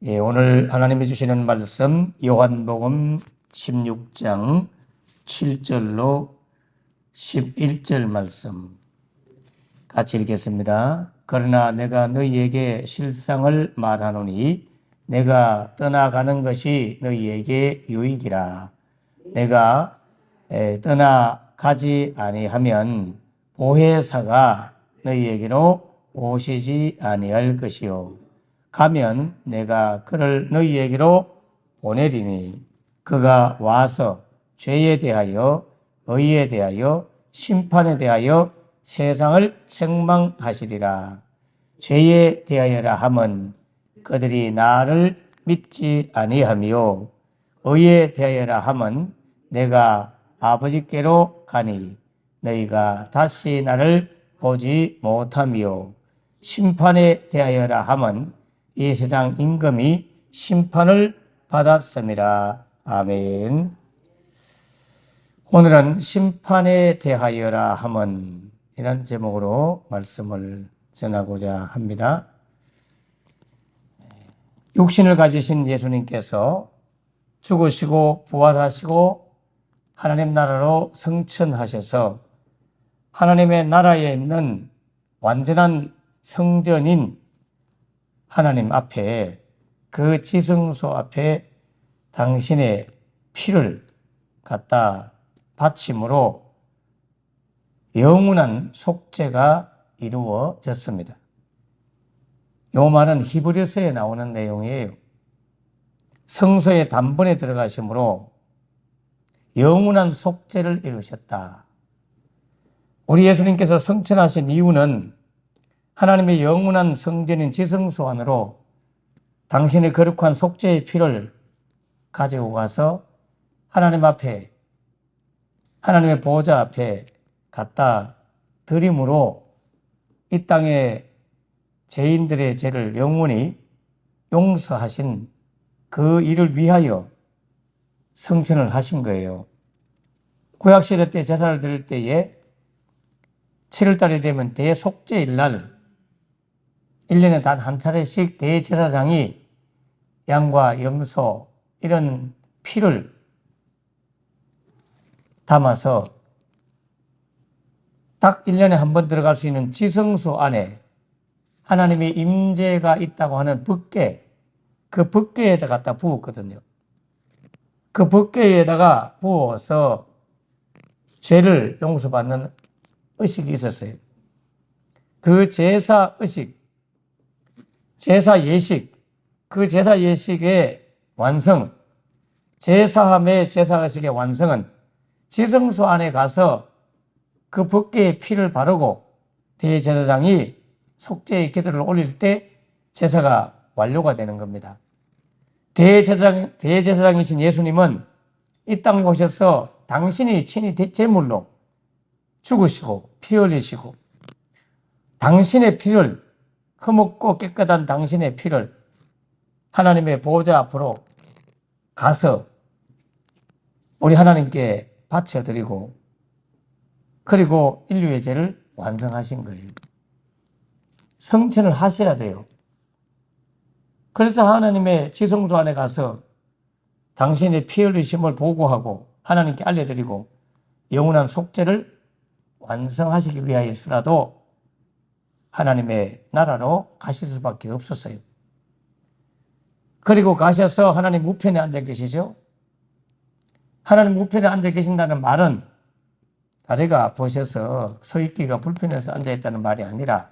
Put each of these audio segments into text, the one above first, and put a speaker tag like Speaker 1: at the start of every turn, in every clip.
Speaker 1: 예, 오늘 하나님이 주시는 말씀 요한복음 16장 7절로 11절 말씀 같이 읽겠습니다. 그러나 내가 너희에게 실상을 말하노니 내가 떠나가는 것이 너희에게 유익이라. 내가 떠나가지 아니하면 보혜사가 너희에게로 오시지 아니할 것이요 가면 내가 그를 너희에게로 보내리니 그가 와서 죄에 대하여 의에 대하여 심판에 대하여 세상을 책망하시리라. 죄에 대하여라 함은 그들이 나를 믿지 아니하며 의에 대하여라 함은 내가 아버지께로 가니 너희가 다시 나를 보지 못하며 심판에 대하여라 함은 이 세상 임금이 심판을 받았음이라. 아멘. 오늘은 심판에 대하여라 함은 이런 제목으로 말씀을 전하고자 합니다. 육신을 가지신 예수님께서 죽으시고 부활하시고 하나님 나라로 승천하셔서 하나님의 나라에 있는 완전한 성전인 하나님 앞에 그 지성소 앞에 당신의 피를 갖다 바침으로 영원한 속죄가 이루어졌습니다. 이 말은 히브리서에 나오는 내용이에요. 성소의 단번에 들어가심으로 영원한 속죄를 이루셨다. 우리 예수님께서 승천하신 이유는 하나님의 영원한 성전인 지성소 안으로 당신의 거룩한 속죄의 피를 가지고 가서 하나님 앞에 하나님의 보호자 앞에 갖다 드림으로 이 땅의 죄인들의 죄를 영원히 용서하신 그 일을 위하여 성천을 하신 거예요. 구약시대 때 제사를 드릴 때에 7월달이 되면 대속죄일 날 1년에 단 한 차례씩 대제사장이 양과 염소 이런 피를 담아서 딱 1년에 한 번 들어갈 수 있는 지성소 안에 하나님의 임재가 있다고 하는 법궤, 그 법궤에다 갖다 부었거든요. 그 법궤에다가 부어서 죄를 용서받는 의식이 있었어요. 그 제사 의식, 제사 예식, 그 제사 예식의 완성, 제사함의 제사 의식의 완성은 지성소 안에 가서 그 법궤의 피를 바르고 대제사장이 속죄의 기도를 올릴 때 제사가 완료가 되는 겁니다. 대제사장이신 예수님은 이 땅에 오셔서 당신이 친히 제물로 죽으시고 피 흘리시고 당신의 피를 흠없고 깨끗한 당신의 피를 하나님의 보호자 앞으로 가서 우리 하나님께 바쳐드리고 그리고 인류의 죄를 완성하신 거예요. 성천을 하셔야 돼요. 그래서 하나님의 지성소 안에 가서 당신의 피 흘리심을 보고하고 하나님께 알려드리고 영원한 속죄를 완성하시기 위하여서라도 하나님의 나라로 가실 수밖에 없었어요. 그리고 가셔서 하나님 우편에 앉아 계시죠. 하나님 우편에 앉아 계신다는 말은 다리가 아프셔서 서 있기가 불편해서 앉아 있다는 말이 아니라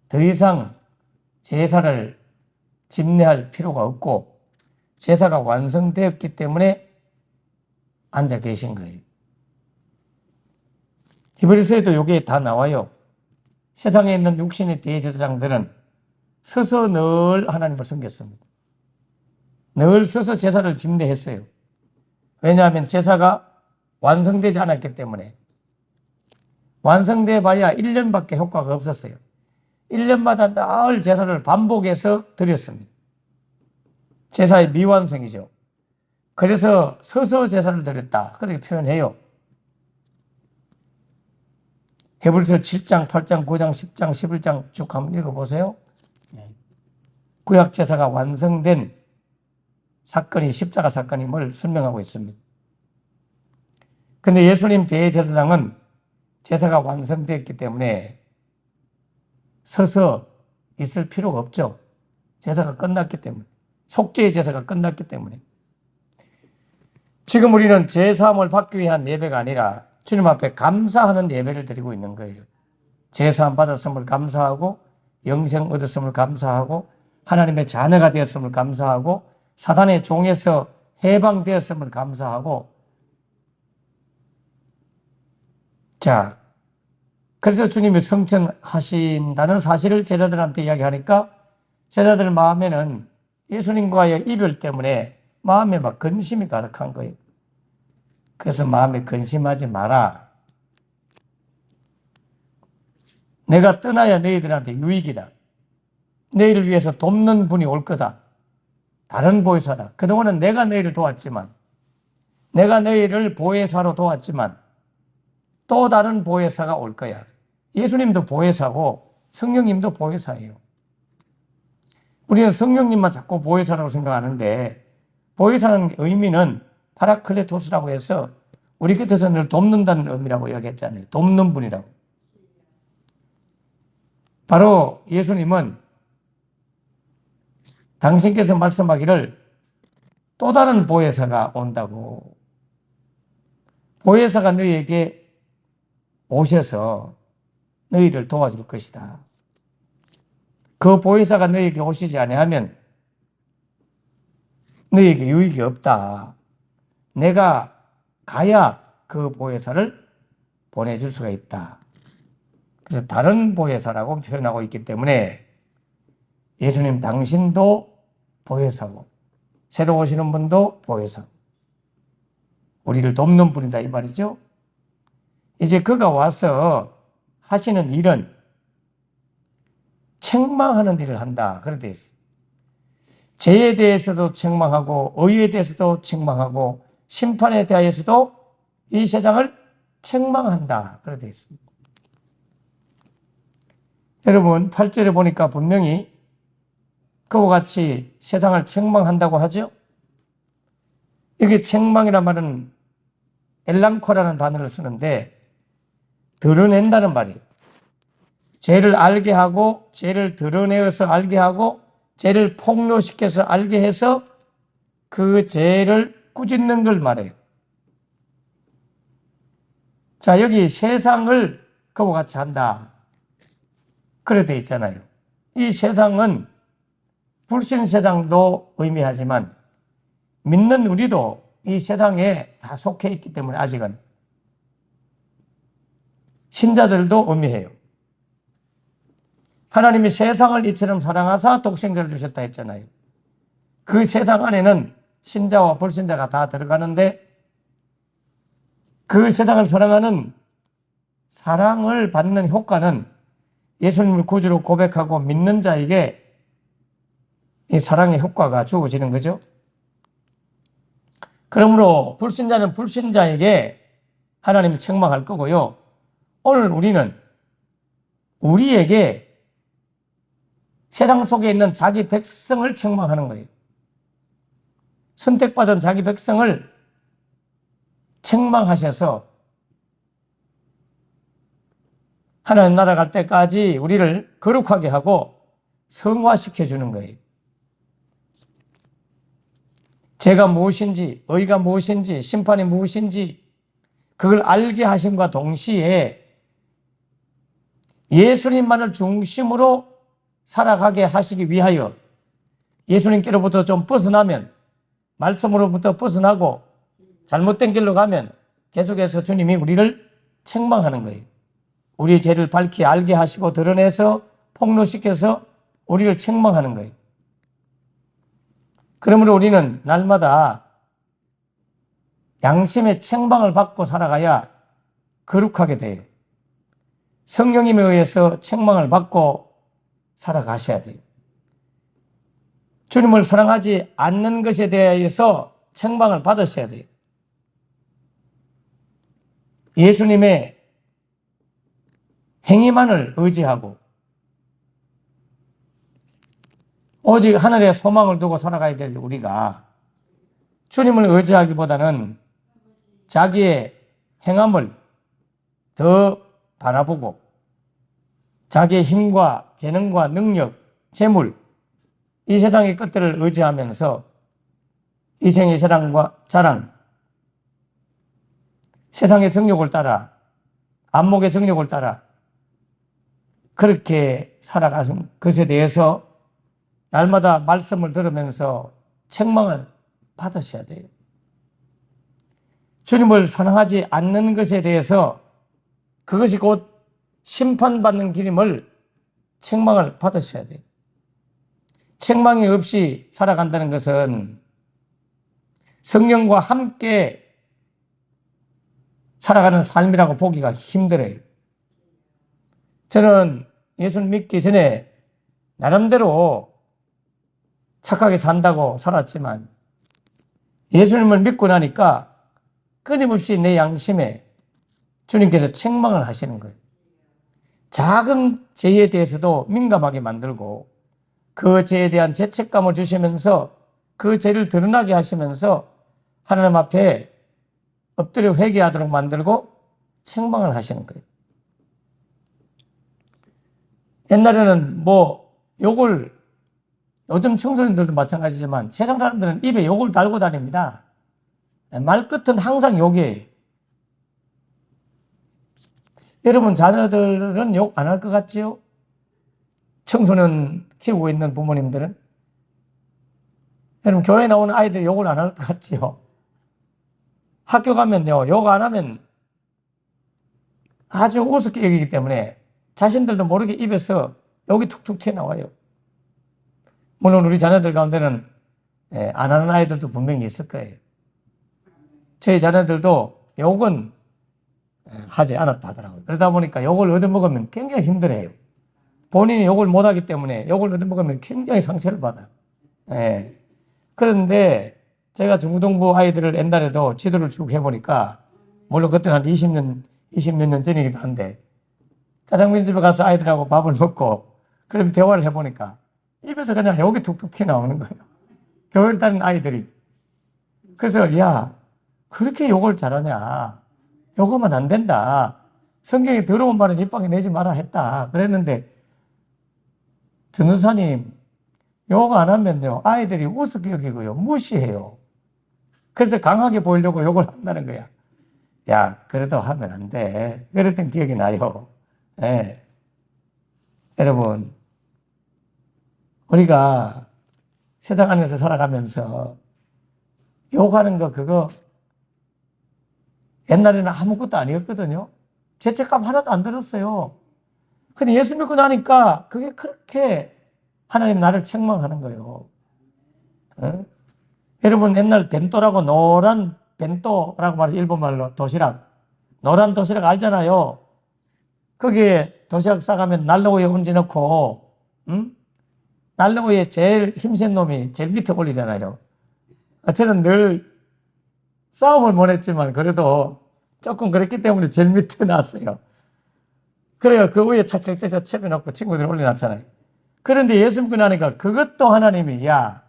Speaker 1: 더 이상 제사를 집례할 필요가 없고 제사가 완성되었기 때문에 앉아 계신 거예요. 히브리서에도 이게 다 나와요. 세상에 있는 육신의 대제사장들은 서서 늘 하나님을 섬겼습니다. 늘 서서 제사를 집례했어요. 왜냐하면 제사가 완성되지 않았기 때문에 완성돼 봐야 1년밖에 효과가 없었어요. 1년마다 늘 제사를 반복해서 드렸습니다. 제사의 미완성이죠. 그래서 서서 제사를 드렸다 그렇게 표현해요. 히브리서 7장, 8장, 9장, 10장, 11장 쭉 한번 읽어보세요. 구약 제사가 완성된 사건이 십자가 사건임을 설명하고 있습니다. 근데 예수님 대제사장은 제사가 완성됐기 때문에 서서 있을 필요가 없죠. 제사가 끝났기 때문에. 속죄의 제사가 끝났기 때문에. 지금 우리는 제사함을 받기 위한 예배가 아니라 주님 앞에 감사하는 예배를 드리고 있는 거예요. 제사함 받았음을 감사하고 영생 얻었음을 감사하고 하나님의 자녀가 되었음을 감사하고 사단의 종에서 해방되었음을 감사하고 자, 그래서 주님이 성천하신다는 사실을 제자들한테 이야기하니까 제자들 마음에는 예수님과의 이별 때문에 마음에 막 근심이 가득한 거예요. 그래서 마음에 근심하지 마라. 내가 떠나야 너희들한테 유익이다. 너희를 위해서 돕는 분이 올 거다. 다른 보혜사다. 그동안은 내가 너희를 도왔지만, 내가 너희를 보혜사로 도왔지만 또 다른 보혜사가 올 거야. 예수님도 보혜사고 성령님도 보혜사예요. 우리는 성령님만 자꾸 보혜사라고 생각하는데 보혜사는 의미는 파라클레토스라고 해서 우리 곁에서 늘 돕는다는 의미라고 이야기했잖아요. 돕는 분이라고. 바로 예수님은 당신께서 말씀하기를 또 다른 보혜사가 온다고. 보혜사가 너희에게 오셔서 너희를 도와줄 것이다. 그 보혜사가 너희에게 오시지 아니하면 너희에게 유익이 없다. 내가 가야 그 보혜사를 보내줄 수가 있다. 그래서 다른 보혜사라고 표현하고 있기 때문에 예수님 당신도 보혜사고 새로 오시는 분도 보혜사고 우리를 돕는 분이다 이 말이죠. 이제 그가 와서 하시는 일은 책망하는 일을 한다. 그렇게 되어 있어요. 죄에 대해서도 책망하고 의에 대해서도 책망하고 심판에 대하여서도 이 세상을 책망한다. 그렇게 되어 있습니다. 여러분 8절에 보니까 분명히 그와 같이 세상을 책망한다고 하죠. 여기 책망이란 말은 엘람코라는 단어를 쓰는데 드러낸다는 말이에요. 죄를 알게 하고 죄를 드러내어서 알게 하고 죄를 폭로시켜서 알게 해서 그 죄를 꾸짖는 걸 말해요. 자, 여기 세상을 그와 같이 한다. 그래 돼 있잖아요. 이 세상은 불신 세상도 의미하지만 믿는 우리도 이 세상에 다 속해 있기 때문에 아직은 신자들도 의미해요. 하나님이 세상을 이처럼 사랑하사 독생자를 주셨다 했잖아요. 그 세상 안에는 신자와 불신자가 다 들어가는데 그 세상을 사랑하는 사랑을 받는 효과는 예수님을 구주로 고백하고 믿는 자에게 이 사랑의 효과가 주어지는 거죠. 그러므로 불신자는 불신자에게 하나님이 책망할 거고요. 오늘 우리는 우리에게 세상 속에 있는 자기 백성을 책망하는 거예요. 선택받은 자기 백성을 책망하셔서 하나님 나라 갈 때까지 우리를 거룩하게 하고 성화시켜 주는 거예요. 죄가 무엇인지, 의가 무엇인지, 심판이 무엇인지 그걸 알게 하심과 동시에 예수님만을 중심으로 살아가게 하시기 위하여 예수님께로부터 좀 벗어나면 말씀으로부터 벗어나고 잘못된 길로 가면 계속해서 주님이 우리를 책망하는 거예요. 우리의 죄를 밝히 알게 하시고 드러내서 폭로시켜서 우리를 책망하는 거예요. 그러므로 우리는 날마다 양심의 책망을 받고 살아가야 거룩하게 돼요. 성령님에 의해서 책망을 받고 살아가셔야 돼요. 주님을 사랑하지 않는 것에 대해서 책망을 받으셔야 돼요. 예수님의 행위만을 의지하고 오직 하늘에 소망을 두고 살아가야 될 우리가 주님을 의지하기보다는 자기의 행함을 더 바라보고 자기의 힘과 재능과 능력, 재물, 이 세상의 것들을 의지하면서 이생의 자랑, 세상의 정욕을 따라, 안목의 정욕을 따라 그렇게 살아가는 것에 대해서 날마다 말씀을 들으면서 책망을 받으셔야 돼요. 주님을 사랑하지 않는 것에 대해서 그것이 곧 심판받는 길임을 책망을 받으셔야 돼요. 책망이 없이 살아간다는 것은 성령과 함께 살아가는 삶이라고 보기가 힘들어요. 저는 예수를 믿기 전에 나름대로 착하게 산다고 살았지만 예수님을 믿고 나니까 끊임없이 내 양심에 주님께서 책망을 하시는 거예요. 작은 죄에 대해서도 민감하게 만들고 그 죄에 대한 죄책감을 주시면서 그 죄를 드러나게 하시면서 하나님 앞에 엎드려 회개하도록 만들고 책망을 하시는 거예요. 옛날에는 욕을, 요즘 청소년들도 마찬가지지만 세상 사람들은 입에 욕을 달고 다닙니다. 말끝은 항상 욕이에요. 여러분 자녀들은 욕 안 할 것 같지요? 청소년 키우고 있는 부모님들은? 여러분 교회 나오는 아이들 욕을 안 할 것 같지요? 학교 가면요, 욕 안 하면 아주 우습게 여기기 때문에 자신들도 모르게 입에서 욕이 툭툭 튀어나와요. 물론 우리 자녀들 가운데는 안 하는 아이들도 분명히 있을 거예요. 저희 자녀들도 욕은 하지 않았다 하더라고요. 그러다 보니까 욕을 얻어먹으면 굉장히 힘들어해요. 본인이 욕을 못하기 때문에 욕을 얻어먹으면 굉장히 상처를 받아요. 그런데 제가 중고등부 아이들을 옛날에도 지도를 쭉 해보니까, 물론 그때는 한 20몇 년 전이기도 한데, 짜장면 집에 가서 아이들하고 밥을 먹고, 그럼 대화를 해보니까, 입에서 그냥 욕이 툭툭 튀어나오는 거예요. 교회를 다니는 아이들이. 그래서, 야, 그렇게 욕을 잘하냐. 욕하면 안 된다. 성경에 더러운 말은 입방에 내지 마라 했다. 그랬는데, 전도사님, 욕 안 하면요, 아이들이 우습게 여기고요, 무시해요. 그래서 강하게 보이려고 욕을 한다는 거야. 야, 그래도 하면 안 돼. 그랬던 기억이 나요. 예. 여러분, 우리가 세상 안에서 살아가면서 욕하는 거, 그거 옛날에는 아무것도 아니었거든요. 죄책감 하나도 안 들었어요. 근데 예수 믿고 나니까 그게 그렇게 하나님 나를 책망하는 거예요. 어? 여러분 옛날 벤또라고, 노란 벤또라고 말해서 일본말로 도시락, 노란 도시락 알잖아요. 거기에 도시락 싸가면 난로 위에 얹어 놓고, 난로 위에 제일 힘센 놈이 제일 밑에 올리잖아요. 저는 늘 싸움을 못 했지만 그래도 조금 그랬기 때문에 제일 밑에 놨어요. 그래요. 그 위에 차차차차 채워놓고 친구들 올려놨잖아요. 그런데 예수 믿고 나니까 그것도 하나님이, 야,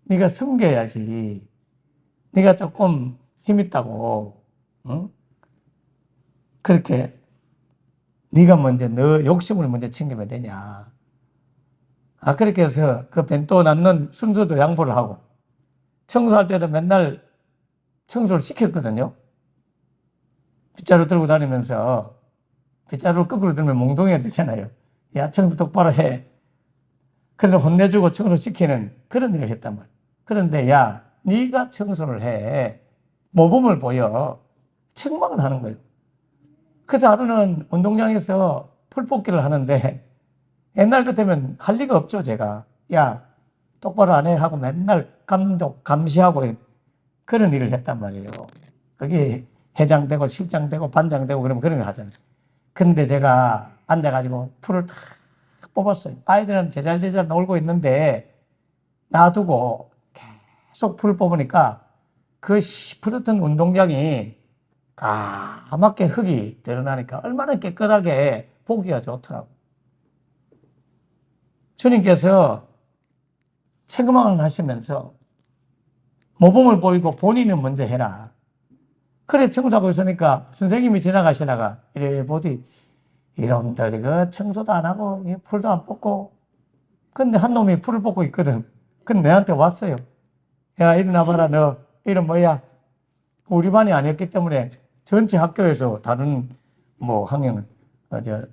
Speaker 1: 네가 섬겨야지. 네가 조금 힘 있다고, 응? 그렇게 네가 먼저 너 욕심을 먼저 챙기면 되냐. 그렇게 해서 그 벤또 낳는 순서도 양보를 하고, 청소할 때도 맨날 청소를 시켰거든요. 빗자루 들고 다니면서, 빗자루를 거꾸로 들면 몽둥이가 되잖아요. 야, 청소 똑바로 해. 그래서 혼내주고 청소시키는 그런 일을 했단 말이에요. 그런데 야, 네가 청소를 해. 모범을 보여. 책망을 하는 거예요. 그래서 하루는 운동장에서 풀뽑기를 하는데, 옛날 같으면 할 리가 없죠, 제가. 야, 똑바로 안 해 하고 맨날 감시하고 그런 일을 했단 말이에요. 그게 회장되고 실장되고 반장되고 그러면 그런 걸 하잖아요. 근데 제가 앉아가지고 풀을 탁 뽑았어요. 아이들은 제잘제잘 놀고 있는데 놔두고 계속 풀을 뽑으니까 그 시퍼렇던 운동장이 까맣게 흙이 드러나니까 얼마나 깨끗하게 보기가 좋더라고. 주님께서 책망을 하시면서 모범을 보이고 본인은 먼저 해라. 그래 청소하고 있으니까 선생님이 지나가시다가 이래 보디 이놈들 이거 청소도 안 하고 풀도 안 뽑고 근데 한 놈이 풀을 뽑고 있거든. 근데 내한테 왔어요. 야 일어나봐라 너 이름 뭐야? 우리 반이 아니었기 때문에 전체 학교에서 다른 뭐 학년은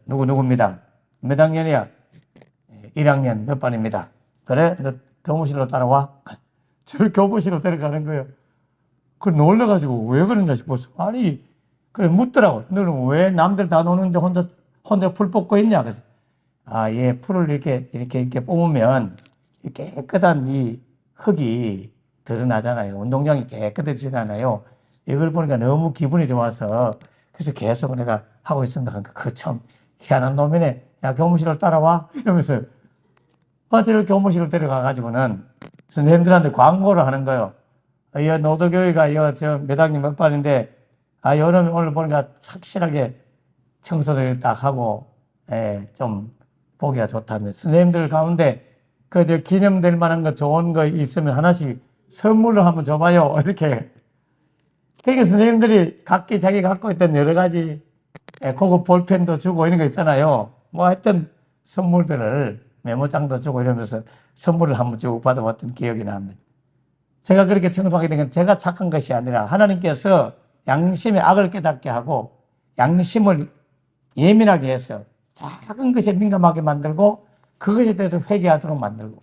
Speaker 1: 누구입니다. 몇 학년이야? 1학년 몇 반입니다. 그래? 너 교무실로 따라와. 저를 교무실로 데려가는 거예요. 그 놀래가지고 왜 그런가 싶었어. 아니 그래 묻더라고. 너는 왜 남들 다 노는데 혼자 풀 뽑고 있냐? 그래서 얘 풀을 이렇게 뽑으면 깨끗한 이 흙이 드러나잖아요. 운동장이 깨끗해지잖아요. 이걸 보니까 너무 기분이 좋아서 그래서 계속 내가 하고 있습니다. 그 참 희한한 놈이네. 야 교무실을 따라와 이러면서 어제를 교무실을 데려가가지고는 선생님들한테 광고를 하는 거예요. 이 노도교회가 몇 학년 몇 반인데 여름 오늘 보니까 착실하게 청소를 딱 하고 좀 보기가 좋다면 선생님들 가운데 기념될 만한 거 좋은 거 있으면 하나씩 선물로 한번 줘봐요. 이렇게. 그러니까 선생님들이 각기 자기 갖고 있던 여러 가지 고급 볼펜도 주고 이런 거 있잖아요. 뭐 하여튼 선물들을 메모장도 주고 이러면서 선물을 한번 쭉 받아봤던 기억이 납니다. 제가 그렇게 청소하게 된 건 제가 착한 것이 아니라 하나님께서 양심의 악을 깨닫게 하고 양심을 예민하게 해서 작은 것에 민감하게 만들고 그것에 대해서 회개하도록 만들고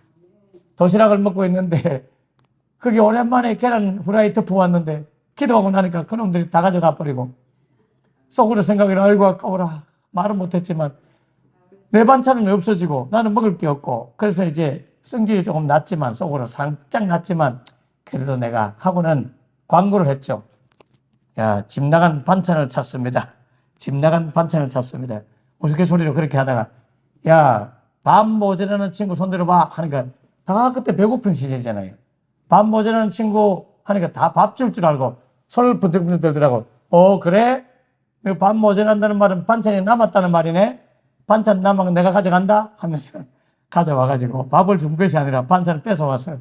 Speaker 1: 도시락을 먹고 있는데 그게 오랜만에 계란 후라이 덮어 왔는데 기도하고 나니까 그놈들이 다 가져가 버리고 속으로 생각해라. 아이고 아까워라. 말은 못했지만 내 반찬은 없어지고 나는 먹을 게 없고 그래서 이제 성질이 조금 났지만 속으로 살짝 났지만 그래도 내가 하고는 광고를 했죠. 야, 집 나간 반찬을 찾습니다. 집 나간 반찬을 찾습니다. 우스갯소리로 그렇게 하다가 야, 밥 모자라는 친구 손 들어봐 하니까 다 그때 배고픈 시절이잖아요. 밥 모자라는 친구 하니까 다 밥 줄 줄 알고 손을 번쩍번쩍 들더라고. 그래? 너 밥 모자란다는 말은 반찬이 남았다는 말이네? 반찬 남으면 내가 가져간다? 하면서 가져와가지고 밥을 준 것이 아니라 반찬을 뺏어왔어요.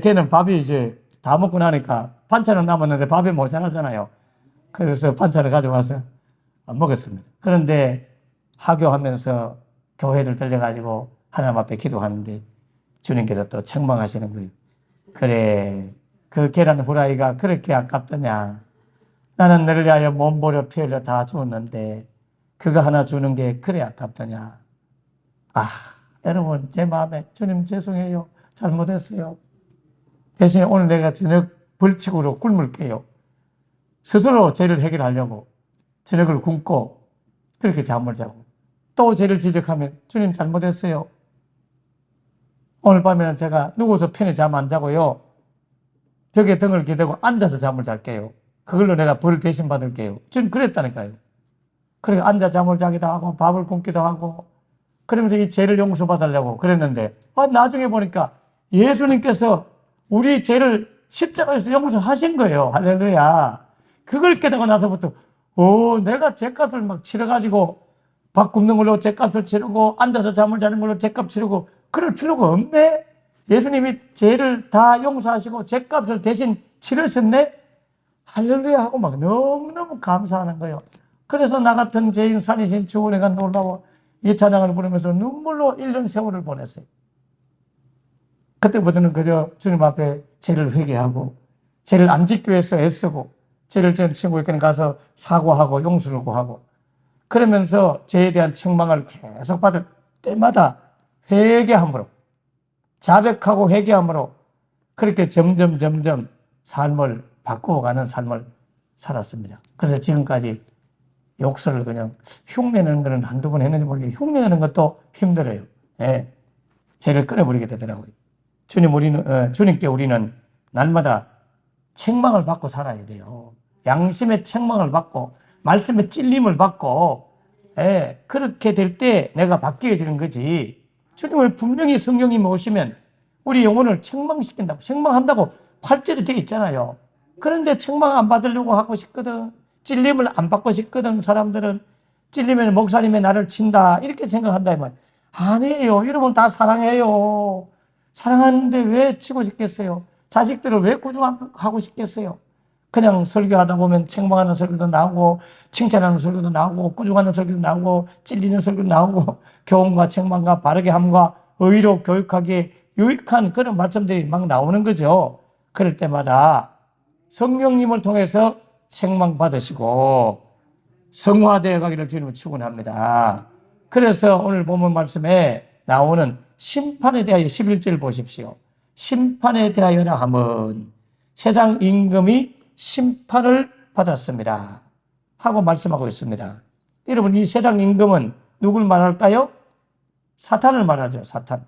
Speaker 1: 걔는 밥이 이제 다 먹고 나니까 반찬은 남았는데 밥이 모자라잖아요. 그래서 반찬을 가져와서 먹었습니다. 그런데 하교하면서 교회를 들려가지고 하나님 앞에 기도하는데 주님께서 또 책망하시는 거예요. 그래, 그 계란 후라이가 그렇게 아깝더냐. 나는 너를 위하여 몸버려 피 흘려 다 주었는데 그거 하나 주는 게 그래 아깝더냐. 여러분 제 마음에 주님 죄송해요. 잘못했어요. 대신에 오늘 내가 저녁 벌칙으로 굶을게요. 스스로 죄를 해결하려고 저녁을 굶고 그렇게 잠을 자고 또 죄를 지적하면 주님 잘못했어요. 오늘 밤에는 제가 누워서 편히 잠 안 자고요. 벽에 등을 기대고 앉아서 잠을 잘게요. 그걸로 내가 벌 대신 받을게요. 주님 그랬다니까요. 그러니까 앉아 잠을 자기도 하고 밥을 굶기도 하고 그러면서 이 죄를 용서받으려고 그랬는데 나중에 보니까 예수님께서 우리 죄를 십자가에서 용서하신 거예요. 할렐루야. 그걸 깨닫고 나서부터 내가 죄값을 막 치러가지고 밥 굶는 걸로 죄값을 치르고 앉아서 잠을 자는 걸로 죄값 치르고 그럴 필요가 없네. 예수님이 죄를 다 용서하시고 죄값을 대신 치르셨네. 할렐루야 하고 막 너무너무 감사하는 거예요. 그래서 나 같은 죄인 살리신 주 은혜가 놀라워 이 찬양을 부르면서 눈물로 1년 세월을 보냈어요. 그때부터는 그저 주님 앞에 죄를 회개하고 죄를 안 짓기 위해서 애쓰고 죄를 지은 친구에게 가서 사과하고 용서를 구하고 그러면서 죄에 대한 책망을 계속 받을 때마다 회개함으로 자백하고 회개함으로 그렇게 점점 삶을 바꾸어가는 삶을 살았습니다. 그래서 지금까지 욕설을 그냥 흉내내는 것은 한두 번 했는지 모르겠는데 흉내내는 것도 힘들어요. 죄를 끊어버리게 되더라고요. 주님께 우리는 날마다 책망을 받고 살아야 돼요. 양심의 책망을 받고 말씀의 찔림을 받고 그렇게 될 때 내가 바뀌어지는 거지. 주님을 분명히 성령님이 오시면 우리 영혼을 책망시킨다고 책망한다고 8절에 되어 있잖아요. 그런데 책망 안 받으려고 하고 싶거든. 찔림을 안 받고 싶거든. 사람들은 찔리면 목사님이 나를 친다 이렇게 생각한다 이 말. 아니에요. 여러분 다 사랑해요. 사랑하는데 왜 치고 싶겠어요? 자식들을 왜 꾸중하고 싶겠어요? 그냥 설교하다 보면 책망하는 설교도 나오고 칭찬하는 설교도 나오고 꾸중하는 설교도 나오고 찔리는 설교도 나오고 교훈과 책망과 바르게 함과 의로 교육하기에 유익한 그런 말씀들이 막 나오는 거죠. 그럴 때마다 성령님을 통해서 책망 받으시고 성화되어 가기를 주님은 축원합니다. 그래서 오늘 본문 말씀에 나오는 심판에 대하여 11절 보십시오. 심판에 대하여라 함은 세상 임금이 심판을 받았습니다 하고 말씀하고 있습니다. 여러분, 이 세상 임금은 누굴 말할까요? 사탄을 말하죠. 사탄.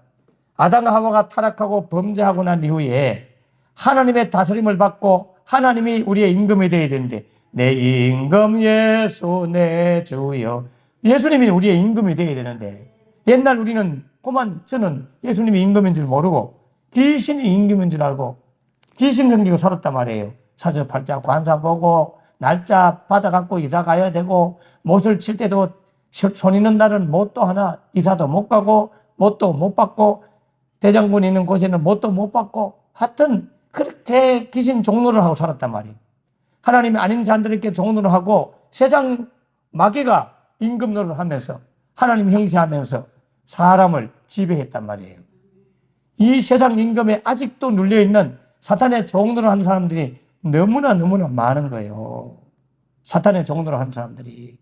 Speaker 1: 아담과 하와가 타락하고 범죄하고 난 이후에 하나님의 다스림을 받고 하나님이 우리의 임금이 되어야 되는데, 내 임금 예수 내 주여, 예수님이 우리의 임금이 되어야 되는데, 옛날 우리는 저는 예수님이 임금인 줄 모르고 귀신이 임금인 줄 알고 귀신 섬기고 살았단 말이에요. 사주팔자 관사 보고 날짜 받아갖고 이사 가야 되고, 못을 칠 때도 손 있는 날은 못도 하나 이사도 못 가고 못도 못 받고, 대장군 있는 곳에는 못도 못 받고, 하여튼 그렇게 귀신 종노를 하고 살았단 말이에요. 하나님이 아닌 자들에게 종노를 하고 세상 마귀가 임금 노릇을 하면서 하나님 형제하면서 사람을 지배했단 말이에요. 이 세상 임금에 아직도 눌려있는 사탄의 종노를 하는 사람들이 너무나 많은 거예요. 사탄의 종노를 하는 사람들이.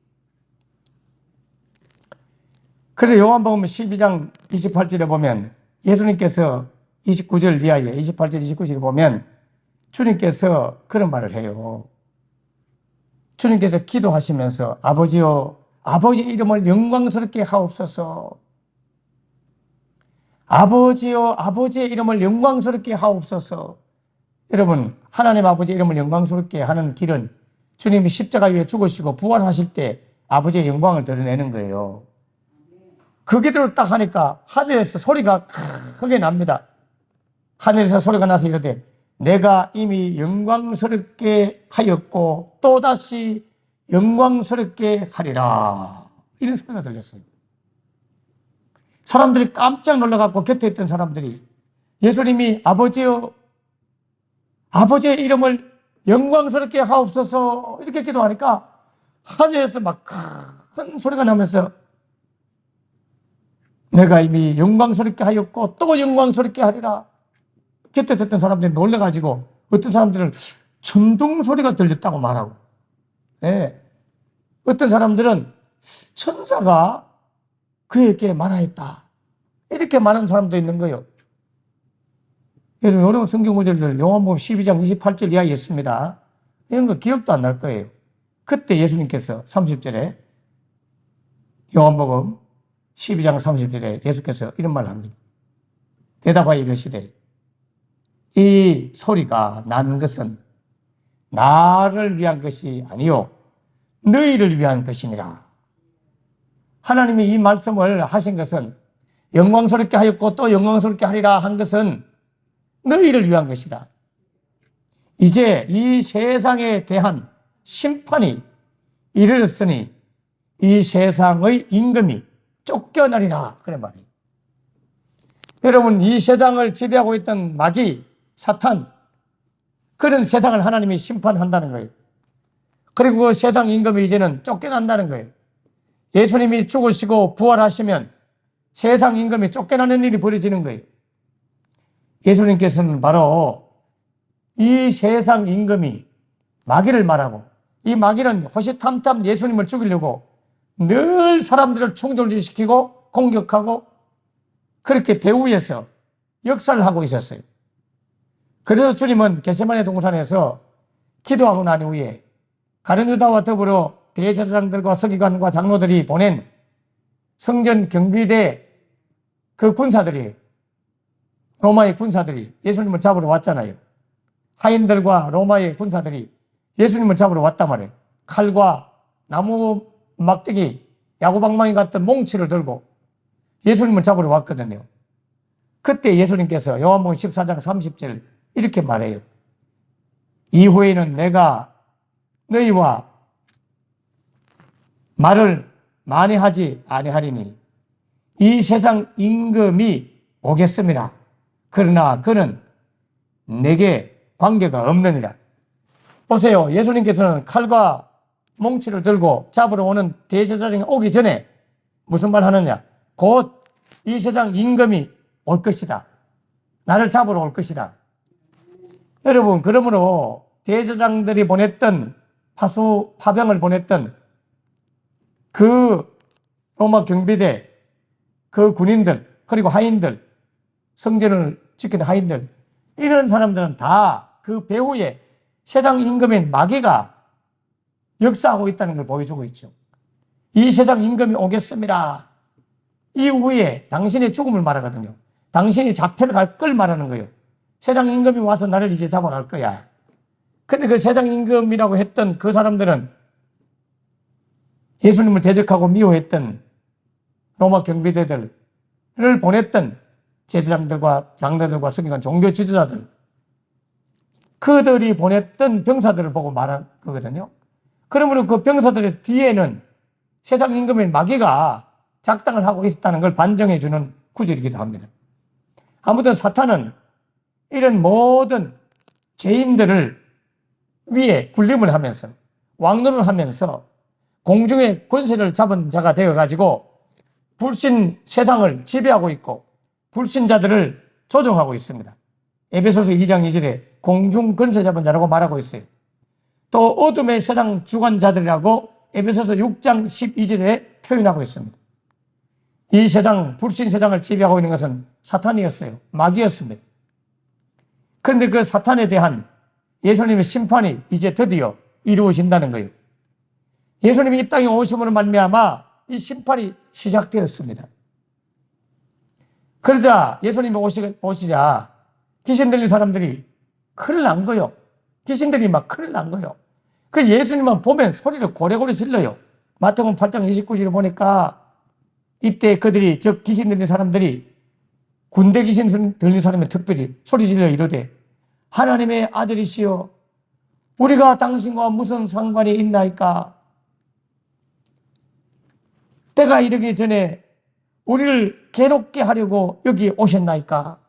Speaker 1: 그래서 요한복음 12장 28절에 보면 예수님께서 29절 이하에 28절 29절에 보면 주님께서 그런 말을 해요. 주님께서 기도하시면서 아버지여, 아버지 이름을 영광스럽게 하옵소서. 아버지여, 아버지의 이름을 영광스럽게 하옵소서. 여러분, 하나님 아버지의 이름을 영광스럽게 하는 길은 주님이 십자가 위에 죽으시고 부활하실 때 아버지의 영광을 드러내는 거예요. 그 기도를 딱 하니까 하늘에서 소리가 크게 납니다. 하늘에서 소리가 나서 이르되 내가 이미 영광스럽게 하였고 또다시 영광스럽게 하리라. 이런 소리가 들렸어요. 사람들이 깜짝 놀라갖고 곁에 있던 사람들이 예수님이 아버지여, 아버지의 이름을 영광스럽게 하옵소서 이렇게 기도하니까 하늘에서 막 큰 소리가 나면서 내가 이미 영광스럽게 하였고 또 영광스럽게 하리라. 곁에 있었던 사람들이 놀래가지고 어떤 사람들은 천둥 소리가 들렸다고 말하고, 네. 어떤 사람들은 천사가 그에게 말하였다 이렇게 말하는 사람도 있는 거예요. 여러분, 이런 성경 구절들 요한복음 12장 28절 이하에 있습니다. 이런 거 기억도 안 날 거예요. 그때 예수님께서 30절에 요한복음 12장 30절에 예수께서 이런 말을 합니다. 대답하여 이르시되 이 소리가 나는 것은 나를 위한 것이 아니요 너희를 위한 것이니라. 하나님이 이 말씀을 하신 것은 영광스럽게 하였고 또 영광스럽게 하리라 한 것은 너희를 위한 것이다. 이제 이 세상에 대한 심판이 이르렀으니 이 세상의 임금이 쫓겨나리라. 그래 말이에요. 여러분, 이 세상을 지배하고 있던 마귀, 사탄, 그런 세상을 하나님이 심판한다는 거예요. 그리고 그 세상 임금이 이제는 쫓겨난다는 거예요. 예수님이 죽으시고 부활하시면 세상 임금이 쫓겨나는 일이 벌어지는 거예요. 예수님께서는 바로 이 세상 임금이 마귀를 말하고, 이 마귀는 호시탐탐 예수님을 죽이려고 늘 사람들을 충돌시키고 공격하고 그렇게 배후에서 역사를 하고 있었어요. 그래서 주님은 겟세마네 동산에서 기도하고 난 후에 가룟 유다와 더불어 대제사장들과 서기관과 장로들이 보낸 성전 경비대 그 군사들이, 로마의 군사들이 예수님을 잡으러 왔잖아요. 하인들과 로마의 군사들이 예수님을 잡으러 왔단 말이에요. 칼과 나무 막대기, 야구방망이 같은 몽치를 들고 예수님을 잡으러 왔거든요. 그때 예수님께서 요한복음 14장 30절 이렇게 말해요. 이후에는 내가 너희와 말을 많이 하지 아니하리니 이 세상 임금이 오겠습니다. 그러나 그는 내게 관계가 없느니라. 보세요. 예수님께서는 칼과 몽치를 들고 잡으러 오는 대제사장이 오기 전에 무슨 말 하느냐? 곧 이 세상 임금이 올 것이다. 나를 잡으러 올 것이다. 여러분, 그러므로 대제사장들이 보냈던 파병을 보냈던 그 로마 경비대, 그 군인들, 그리고 하인들, 성전을 지키는 하인들, 이런 사람들은 다 그 배후에 세상 임금인 마귀가 역사하고 있다는 걸 보여주고 있죠. 이 세상 임금이 오겠습니다. 이후에 당신의 죽음을 말하거든요. 당신이 잡혀갈 걸 말하는 거예요. 세상 임금이 와서 나를 이제 잡아갈 거야. 근데 그 세상 임금이라고 했던 그 사람들은 예수님을 대적하고 미워했던 로마 경비대들을 보냈던 제사장들과 장로들과 서기관 종교 지도자들, 그들이 보냈던 병사들을 보고 말한 거거든요. 그러므로 그 병사들의 뒤에는 세상 임금인 마귀가 작당을 하고 있었다는 걸 반증해 주는 구절이기도 합니다. 아무튼 사탄은 이런 모든 죄인들을 위에 군림을 하면서 왕노를 하면서 공중의 권세를 잡은 자가 되어가지고 불신 세상을 지배하고 있고 불신자들을 조종하고 있습니다. 에베소서 2장 2절에 공중 권세 잡은 자라고 말하고 있어요. 또 어둠의 세상 주관자들이라고 에베소서 6장 12절에 표현하고 있습니다. 이 세상, 불신 세상을 지배하고 있는 것은 사탄이었어요. 마귀였습니다. 그런데 그 사탄에 대한 예수님의 심판이 이제 드디어 이루어진다는 거예요. 예수님이 이 땅에 오심으로 말미암아 이 심판이 시작되었습니다. 그러자 예수님이 오시자 귀신 들린 사람들이 큰일 난 거예요. 귀신들이 막 큰일 난 거예요. 그 예수님만 보면 소리를 고래고래 질러요. 마태복음 8장 29절을 보니까 이때 그들이, 즉 귀신 들린 사람들이, 군대 귀신 들린 사람이 특별히 소리 질러 이르되 하나님의 아들이시여 우리가 당신과 무슨 상관이 있나이까? 때가 이르기 전에 우리를 괴롭게 하려고 여기 오셨나이까?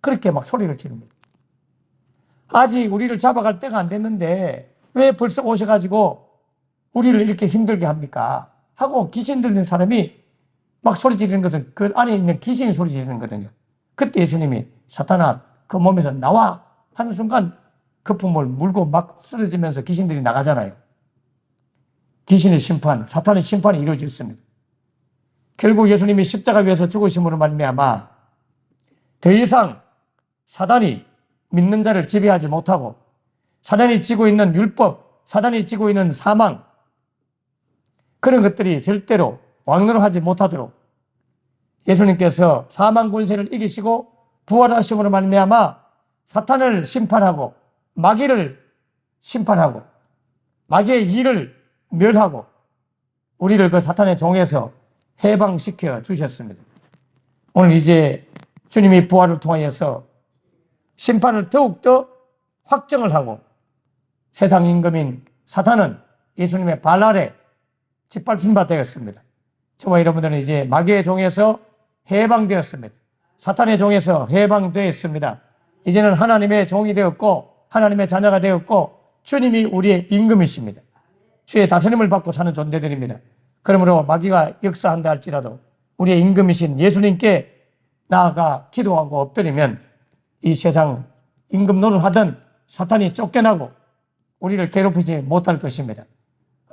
Speaker 1: 그렇게 막 소리를 지릅니다. 아직 우리를 잡아갈 때가 안 됐는데 왜 벌써 오셔가지고 우리를 이렇게 힘들게 합니까? 하고 귀신 들린 사람이 막 소리 지르는 것은 그 안에 있는 귀신이 소리 지르는 거거든요. 그때 예수님이 사탄아 그 몸에서 나와 하는 순간 거품을 물고 막 쓰러지면서 귀신들이 나가잖아요. 귀신의 심판, 사탄의 심판이 이루어졌습니다. 결국 예수님이 십자가 위에서 죽으심으로 말미암아 더 이상 사단이 믿는 자를 지배하지 못하고 사단이 지고 있는 율법, 사단이 지고 있는 사망, 그런 것들이 절대로 왕노릇하지 못하도록 예수님께서 사망 권세를 이기시고 부활하심으로 말미암아 사탄을 심판하고 마귀를 심판하고 마귀의 일을 멸하고 우리를 그 사탄의 종에서 해방시켜 주셨습니다. 오늘 이제 주님이 부활을 통하여서 심판을 더욱더 확정을 하고 세상 임금인 사탄은 예수님의 발 아래 짓밟힌 바 되었습니다. 저와 여러분들은 이제 마귀의 종에서 해방되었습니다. 사탄의 종에서 해방되었습니다. 이제는 하나님의 종이 되었고 하나님의 자녀가 되었고 주님이 우리의 임금이십니다. 주의 다스림을 받고 사는 존재들입니다. 그러므로 마귀가 역사한다 할지라도 우리의 임금이신 예수님께 나아가 기도하고 엎드리면 이 세상 임금 노릇하던 사탄이 쫓겨나고 우리를 괴롭히지 못할 것입니다.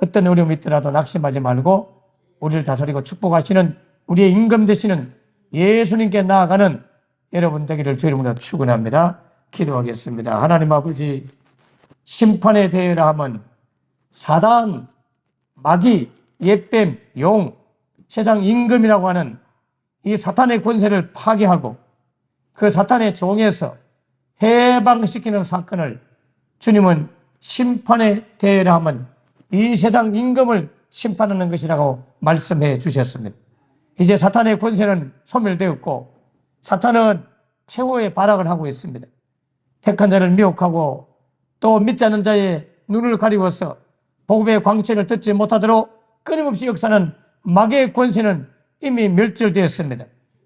Speaker 1: 어떤 어려움이 있더라도 낙심하지 말고 우리를 다스리고 축복하시는 우리의 임금 되시는 예수님께 나아가는 여러분 되기를 주의 이름으로 축원합니다. 기도하겠습니다. 하나님 아버지, 심판에 대하여 하면 사단, 마귀, 옛뱀, 용, 세상 임금이라고 하는 이 사탄의 권세를 파괴하고 그 사탄의 종에서 해방시키는 사건을 주님은 심판에 대하여 하면 이 세상 임금을 심판하는 것이라고 말씀해 주셨습니다. 이제 사탄의 권세는 소멸되었고 사탄은 최후의 발악을 하고 있습니다. 택한 자를 미혹하고 또 믿지 않는 자의 눈을 가리워서 복음의 광채를 듣지 못하도록 끊임없이 역사하는 마귀의 권세는 이미 멸절되었습니다.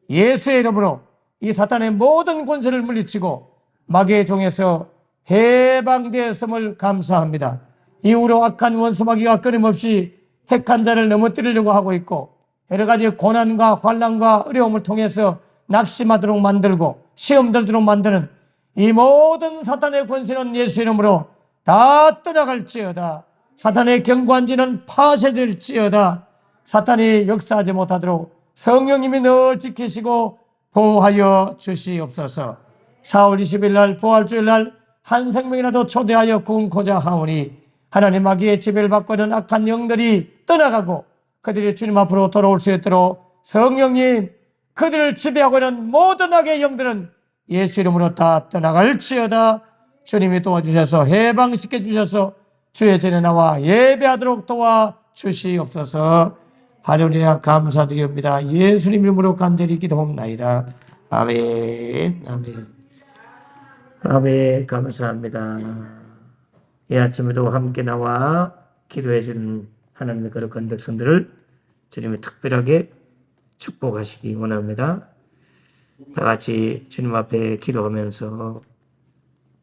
Speaker 1: 예수의 이름으로 이 사탄의 모든 권세를 물리치고 마귀의 종에서 해방되었음을 감사합니다. 이후로 악한 원수 마귀가 끊임없이 택한 자를 넘어뜨리려고 하고 있고 여러 가지 고난과 환난과 어려움을 통해서 낙심하도록 만들고 시험 들도록 만드는 이 모든 사탄의 권세는 예수 이름으로 다 떠나갈지어다. 사탄의 경관지는 파쇄될지어다. 사탄이 역사하지 못하도록 성령님이 늘 지키시고 보호하여 주시옵소서. 4월 20일 날 부활주일 날 한 생명이라도 초대하여 구원코자 하오니 하나님 마귀의 지배를 받고 있는 악한 영들이 떠나가고 그들이 주님 앞으로 돌아올 수 있도록 성령님 그들을 지배하고 있는 모든 악의 영들은 예수 이름으로 다 떠나갈지어다. 주님이 도와주셔서 해방시켜 주셔서 주의 전에 나와 예배하도록 도와주시옵소서. 할렐루야 감사드립니다. 예수님 이름으로 간절히 기도합나이다. 아멘. 아멘. 아멘. 감사합니다. 이 아침에도 함께 나와 기도해 주는 하나님의 거룩한 백성들을 주님이 특별하게 축복하시기 원합니다. 다 같이 주님 앞에 기도하면서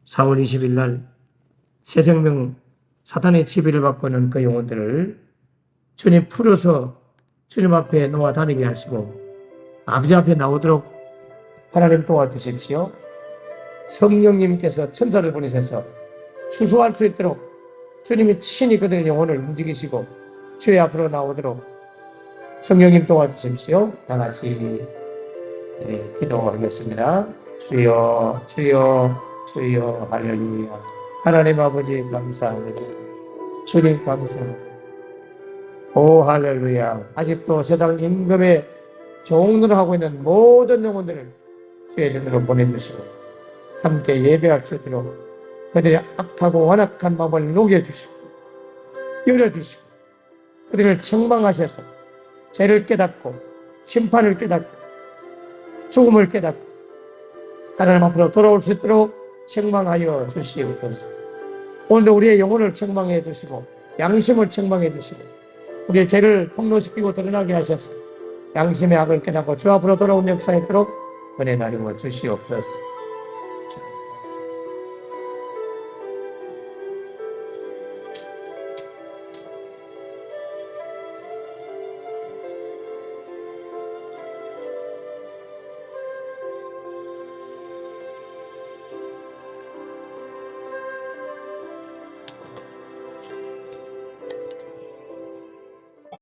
Speaker 1: 4월 20일 날 새 생명 사탄의 지배를 받고 있는 그 영혼들을 주님 풀어서 주님 앞에 놓아 다니게 하시고 아버지 앞에 나오도록 하나님 도와주십시오. 성령님께서 천사를 보내셔서 추수할 수 있도록 주님이 친히 그들의 영혼을 움직이시고 주의 앞으로 나오도록 성령님 도와주십시오. 다 같이 기도하겠습니다. 주여 주여 주여 할렐루야. 하나님 아버지 감사합니다. 주님 감사합니다. 오 할렐루야. 아직도 세상 임금의 종로를 하고 있는 모든 영혼들을 주의 전으로 보내주시고 함께 예배할 수 있도록 그들의 악하고 완악한 마음을 녹여주시고 열어주시고 그들을 책망하셔서 죄를 깨닫고 심판을 깨닫고 죽음을 깨닫고 하나님 앞으로 돌아올 수 있도록 책망하여 주시옵소서. 오늘도 우리의 영혼을 책망해 주시고 양심을 책망해 주시고 우리의 죄를 폭로시키고 드러나게 하셔서 양심의 악을 깨닫고 주 앞으로 돌아온 역사에 있도록 은혜 나누어 주시옵소서.